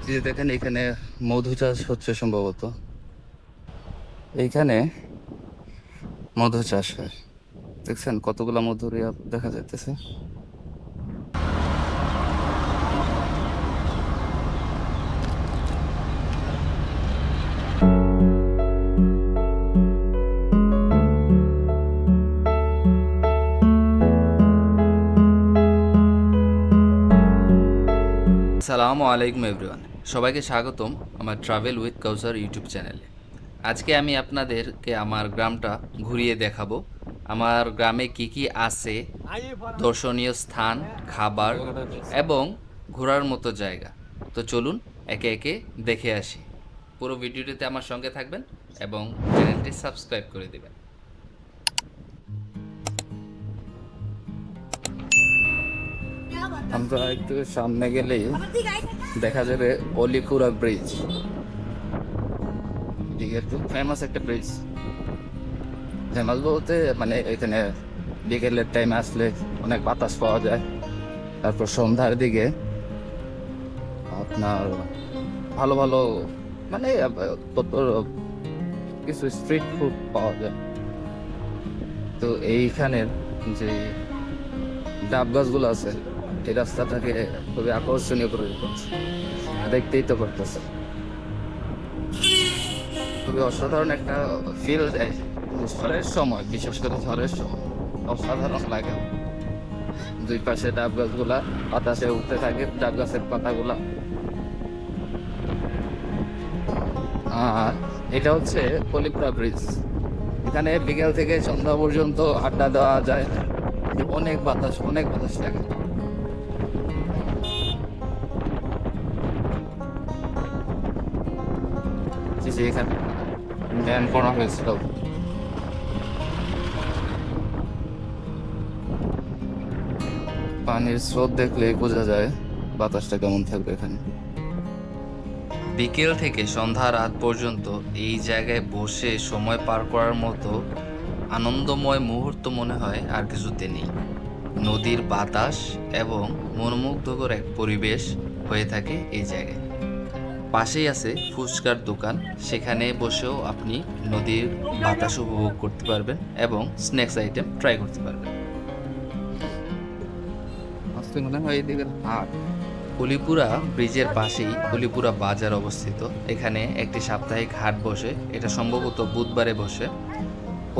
যে দেখেন এখানে মধু চাষ হচ্ছে সম্ভবত। এইখানে মধু চাষ হয়, দেখছেন কতগুলা মধুর দেখা যাইতেছে। আসসালামু আলাইকুম এভরিওয়ান, সবাইকে স্বাগতম আমার ট্রাভেল উইথ কাউসার ইউটিউব চ্যানেলে। আজকে আমি আপনাদেরকে আমার গ্রামটা ঘুরিয়ে দেখাবো। আমার গ্রামে কি কি আছে, দর্শনীয় স্থান, খাবার এবং ঘোরার মতো জায়গা। তো চলুন একে একে দেখে আসি। পুরো ভিডিওটিতে আমার সঙ্গে থাকবেন এবং চ্যানেলটি সাবস্ক্রাইব করে দেবেন। আমরা একটু সামনে গেলেই দেখা যাবে অলিপুরা ব্রিজ। ঠিক আছে, ফেমাস একটা ব্রিজ। ফেমাস বলতে মানে এখানে বিকেলের টাইমে আসলে অনেক বাতাস পাওয়া যায়। তারপর সন্ধ্যার দিকে আপনার ভালো ভালো মানে কত কিছু স্ট্রিট ফুড পাওয়া যায়। তো এইখানের যে ডাব গাছগুলো আছে এই রাস্তাটাকে খুবই আকর্ষণীয় করে তুলছে। দেখতেই তো করতেছে, খুবই অসাধারণ একটা ফিল দেয়। ঝড়ের সময়, বিশেষ করে ঝড়ের সময় অসাধারণ লাগে। দুই পাশে ডাব গাছগুলা বাতাসে উঠতে থাকে, ডাব গাছের পাতাগুলা। আর এটা হচ্ছে কলিপুরা ব্রিজ। এখানে বিকেল থেকে সন্ধ্যা পর্যন্ত আড্ডা দেওয়া যায়। অনেক বাতাস, অনেক বাতাস লাগে। যে এখানে ধ্যান করা হয়েছিল। পানির স্রোত দেখলে বোঝা যায় বাতাসটা কেমন থাকবে এখানে। বিকেল থেকে সন্ধ্যা রাত পর্যন্ত এই জায়গায় বসে সময় পার করার মতো আনন্দময় মুহূর্ত মনে হয় আর কিছুতে নেই। নদীর বাতাস এবং মনোমুগ্ধকর এক পরিবেশ হয়ে থাকে এই জায়গায়। পাশেই আছে ফুচকার দোকান, সেখানে বসেও আপনি নদীর বাতাস উপভোগ করতে পারবেন এবং স্ন্যাক্স আইটেম ট্রাই করতে পারবেন। মনে হয় এদিকে হাট। অলিপুরা ব্রিজের পাশেই অলিপুরা বাজার অবস্থিত। এখানে একটি সাপ্তাহিক হাট বসে, এটা সম্ভবত বুধবারে বসে।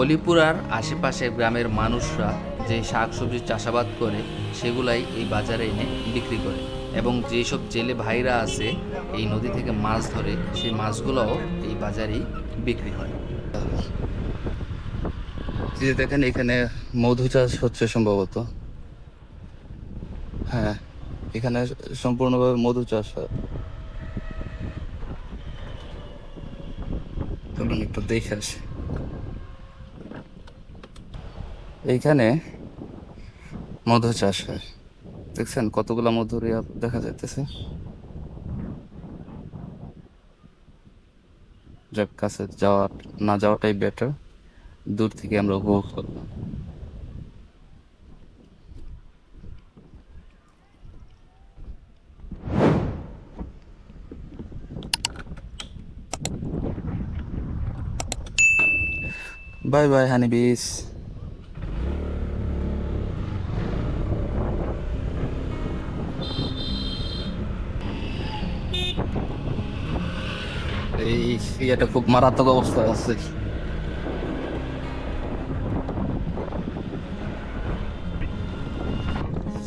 অলিপুরার আশেপাশে গ্রামের মানুষরা যে শাকসবজি চাষাবাদ করে সেগুলাই এই বাজারে এনে বিক্রি করে, এবং যেসব জেলে ভাইরা আছে এই নদী থেকে মাছ ধরে সেই মাছগুলোও এই বাজারেই বিক্রি হয়। দেখেন এখানে মধু চাষ হচ্ছে সম্ভবত। হ্যাঁ, এখানে সম্পূর্ণভাবে মধু চাষ হয়। একটু দেখে আসি। এইখানে মধু চাষ হয়, দেখছেন কতগুলা মধুর দেখা যাইতেছে। যার কাছে যাওয়া না যাওয়াটাই বেটার, দূর থেকে আমরা উপভোগ করলাম। বাই বাই হানি বিস। এই ইয়েটা খুব মারাত্মক অবস্থা আছে।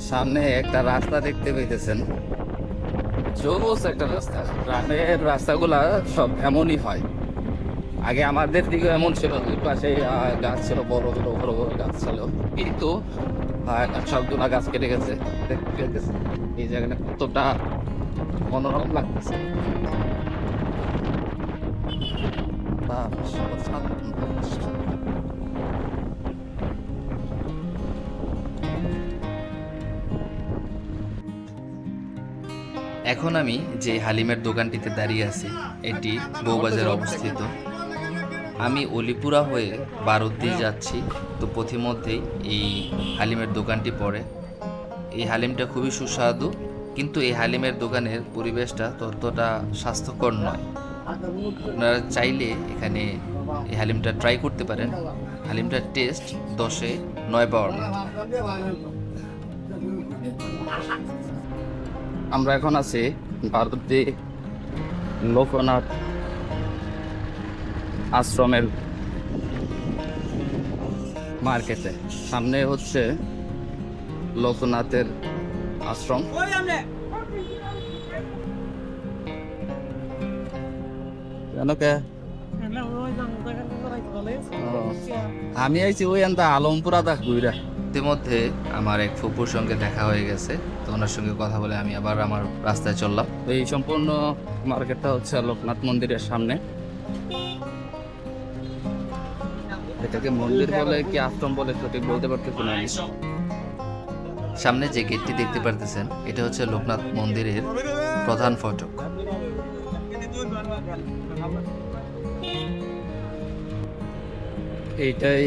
সামনে একটা রাস্তা দেখতে পেতেছেন, জোস একটা রাস্তা। গ্রামের রাস্তাগুলা সব এমনই হয়। আগে আমাদের দিকে এমন ছিল, দুই পাশে গাছ ছিল, বড় বড় বড় বড় গাছ ছিল, কিন্তু সবগুলা গাছ কেটে গেছে। দেখতে গেছে এই জায়গাটা কতটা মনোরম লাগতেছে। এখন আমি যে হালিমের দোকানটিতে দাঁড়িয়ে আছি এটি বউবাজারে অবস্থিত। আমি অলিপুরা হয়ে বারুদ্দি যাচ্ছি, তো পথিমধ্যেই এই হালিমের দোকানটি পড়ে। এই হালিমটা খুবই সুস্বাদু কিন্তু এই হালিমের দোকানের পরিবেশটা ততটা স্বাস্থ্যকর নয়। আপনারা চাইলে এখানে এই হালিমটা ট্রাই করতে পারেন। হালিমটার টেস্ট 10-এ 9 পাওয়ার মতো। আমরা এখন আছি ভারতী লোকনাথ আশ্রমের মার্কেটে। সামনে হচ্ছে লোকনাথের আশ্রম। আমি আইছি ওই আনতা আলমপুরা দা ঘুরা। ইতিমধ্যে আমার এক ফুপুর সঙ্গে দেখা হয়ে গেছে, তো ওনার সঙ্গে কথা বলে আমি আবার আমার রাস্তায় চললাম। এই সম্পূর্ণ মার্কেটটা হচ্ছে লোকনাথ মন্দিরের সামনে। এটাকে মন্দির বলে কি আশ্রম বলে সঠিক বলতে পারতেছি না। সামনে যে গেটটি দেখতে পারতেছেন এটা হচ্ছে লোকনাথ মন্দিরের প্রধান ফটক। এইটাই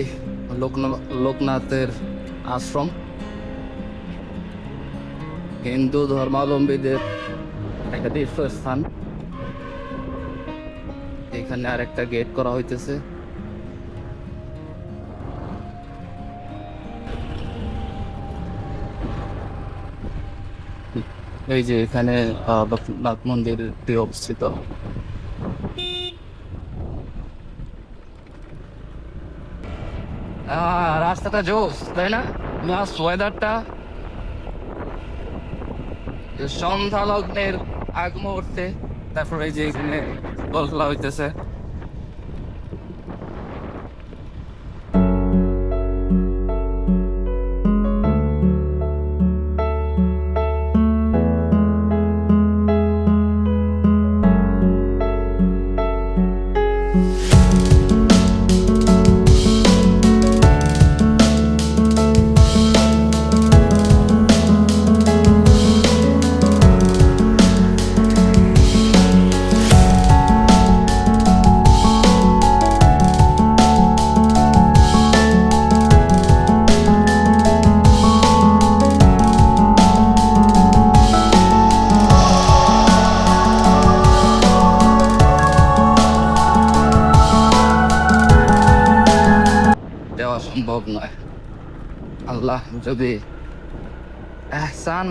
লোকনাথের আশ্রম। হিন্দু ধর্মাবলম্বীদের একটা তীর্থস্থান। এখানে আরেকটা গেট করা হইতেছে। এই যে এখানে লোকনাথ মন্দিরটি অবস্থিত। রাস্তাটা জোস, তাই না? প্লাস ওয়েদারটা সন্ধ্যা লগ্নের আগ মুহূর্তে। তারপরে এই যে এখানে বল খেলা হইতেছে। দেওয়া সম্ভব নয়। আল্লাহ যদি এহসান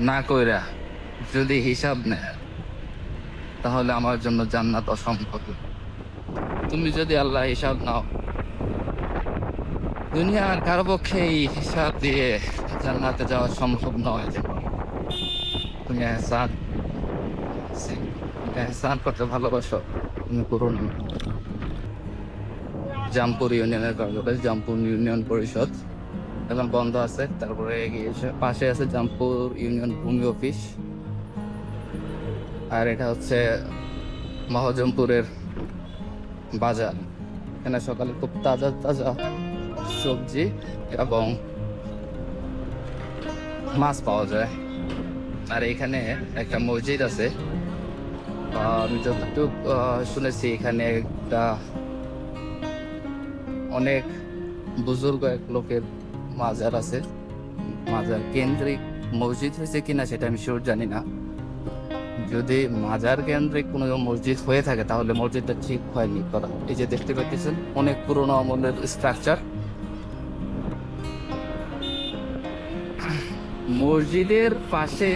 না কইরা যদি হিসাব নেয় তাহলে আমার জন্য জান্নাত অসম্ভব। তুমি যদি আল্লাহ হিসাব নাও, দুনিয়ার কারো পক্ষে এই হিসাব দিয়ে জান্নাতে যাওয়া সম্ভব নয়। তুমি এহসান করতে ভালোবাসো, তুমি করো না। জামপুর ইউনিয়নের কার্যালয়, জামপুর ইউনিয়ন পরিষদ এখন বন্ধ আছে। তারপরে পাশে আছে জামপুর ইউনিয়ন ভূমি অফিস। আর এটা হচ্ছে মহাজমপুরের বাজার। এখানে সকালে খুব তাজা তাজা সবজি এবং মাছ পাওয়া যায়। আর এখানে একটা মসজিদ আছে। আমি যতটুকু শুনেছি এখানে একটা অনেক বুজুর্গ এক লোকের মাজার আছে। মাজার কেন্দ্রিক মসজিদ হয়েছে কিনা সেটা আমি শিওর জানি না। যদি মাজার কেন্দ্রিক কোনো মসজিদ হয়ে থাকে তাহলে মসজিদটা ঠিক হয়নি করা। এই যে দেখতে পাচ্ছেন অনেক পুরোনো আমলের স্ট্রাকচার। মসজিদের পাশে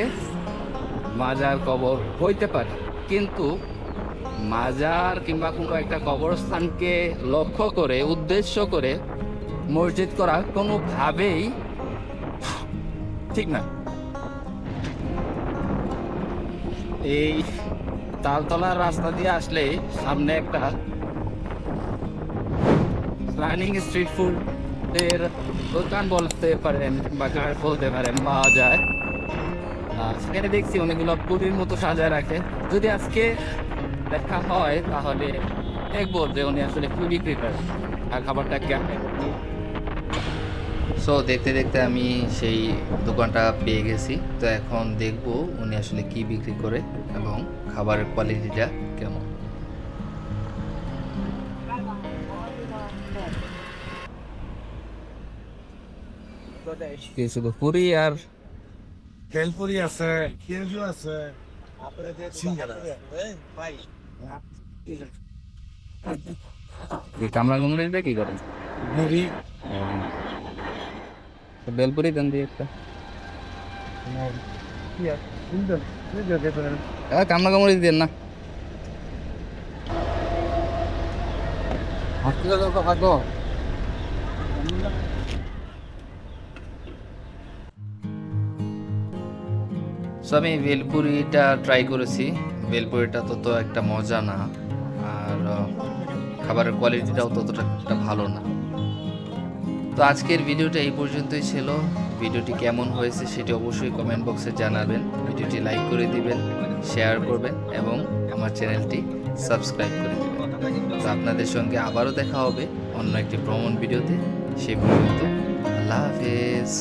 মাজার কবর হইতে পারে, কিন্তু মাজার কিংবা কোনো একটা কবরস্থানকে লক্ষ্য করে উদ্দেশ্য করে মসজিদ করা কোনোভাবেই ঠিক না। এই তালতলার রাস্তা দিয়ে আসলে সামনে একটা রানিং স্ট্রিট ফুড এর দোকান বলতে পারেন বা কার বলতে পারেন পাওয়া যায়। সেখানে দেখছি অনেকগুলো পুরীর মতো সাজায় রাখে। যদি আজকে দেখা হয় তাহলে দেখবো যে উনি আসলে কি বিক্রি করে আর খাবারটা কেমন। সো দেখতে দেখতে আমি সেই দোকানটা পেয়ে গেছি। তো এখন দেখবো উনি আসলে কি বিক্রি করে এবং খাবারের কোয়ালিটিটা কেমন। শুধু পুরি আর ভেলপুরি আছে, পেঁয়াজু আছে, সিঙ্গারা এই কামরা গুমড়িটা কি করেন? মুড়ি বেলপুরি দেন দিয়ে একটা। কামরা গুমড়ি দেন না। সো আমি ভেলপুরিটা ট্রাই করেছি। ভেলপুরিটা তত একটা মজা না, আর খাবারের কোয়ালিটিটাও ততটা একটা ভালো না। তো আজকের ভিডিওটা এই পর্যন্তই ছিল। ভিডিওটি কেমন হয়েছে সেটি অবশ্যই কমেন্ট বক্সে জানাবেন। ভিডিওটি লাইক করে দিবেন, শেয়ার করবেন এবং আমার চ্যানেলটি সাবস্ক্রাইব করে দেবেন। তো আপনাদের সঙ্গে আবারও দেখা হবে অন্য একটি ভ্রমণ ভিডিওতে। সে পর্যন্ত আল্লাহ হাফেজ।